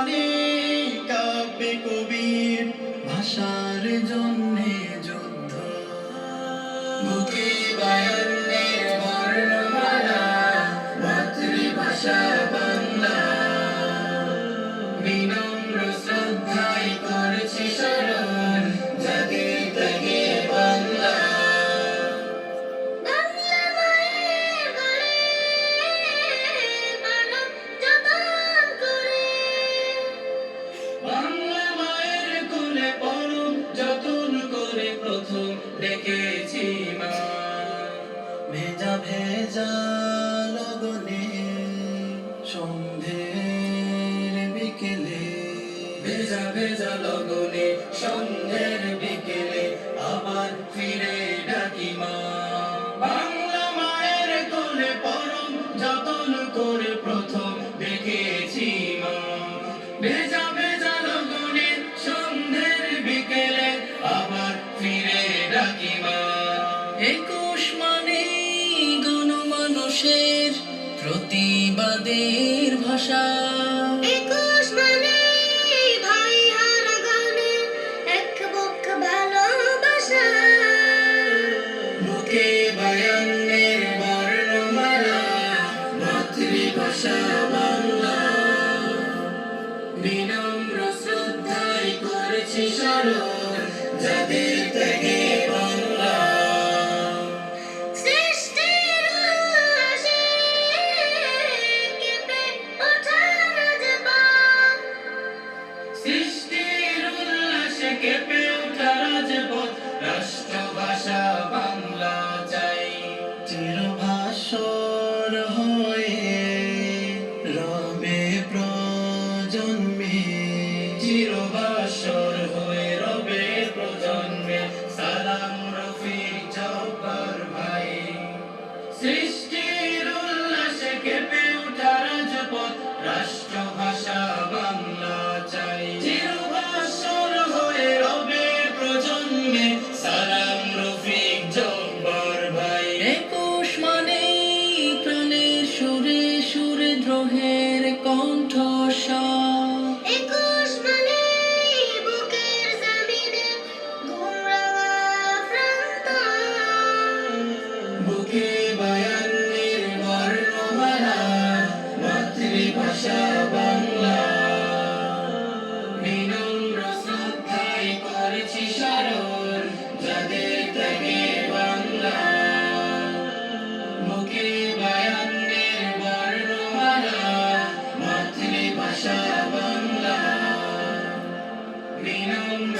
প্রাণে কাব্যে কবির ভাষার জন্যে যুদ্ধ। বুকে বায়ান্নের বর্ণমালা, মাতৃভাষা বাংলা। বিনম্র শ্রদ্ধায় করছি স্মরণ জাতির ত্যাগে বাংলা। বাংলা মায়ের কোলে পরম যতন করে প্রথম ডেকেছি মা। ভেজা ভেজা লগনে সন্ধ্যের বিকেলে, ভেজা ভেজা লগনে সন্ধ্যের বিকেলে আবার ফিরে ডাকি মা। বাংলা মায়ের কোলে পরম যতন করে প্রথম ডেকেছি মা। ভেজা ভেজা লগনে সন্ধ্যের বিকেলে আবার ফিরে ডাকি মা। 21 মানে গণমানুষের প্রতিবাদের ভাষা। 21 মানে ভাই হারা গানের এক বুক ভালোবাসা। বুকে বায়ান্নের বর্ণমালা, মাতৃভাষা বাংলা। বিনম্র শ্রদ্ধায় করেছি স্মরণ যাদের ত্যাগে বাংলা। সৃষ্টির উল্লাসে কেঁপে ওঠা রাজপথ। সৃষ্টির উল্লাসে কেঁপে ওঠা রাজপথ, রাষ্ট্রভাষা বাংলা চাই। চিরভাস্বর হয়ে রবে প্রজন্মে, চিরভাস্বর হয়ে রবে প্রজন্মে। সালাম রফিক জব্বার ভাই। সৃষ্টির উল্লাসে কেঁপে ওঠা রাজপথ, রাষ্ট্রভাষা বাংলা চাই। চিরভাস্বর হয়ে রবে প্রজন্মে, সালাম রফিক জব্বার ভাই। 21 মানে প্রাণের সুরে সুরে দ্রোহের কণ্ঠস্বর। 21 মানে বুকের জমিনে ঘুমরাঙা প্রান্তর। বুকে বায়ান্নের বর্ণমালা, মাতৃভাষা বাংলা। বিনম্র শ্রদ্ধায় করেছি স্মরণ যাদের ত্যাগে বাংলা। বুকে বায়ান্নের বর্ণমালা, মাতৃভাষা বাংলা। বিনম্র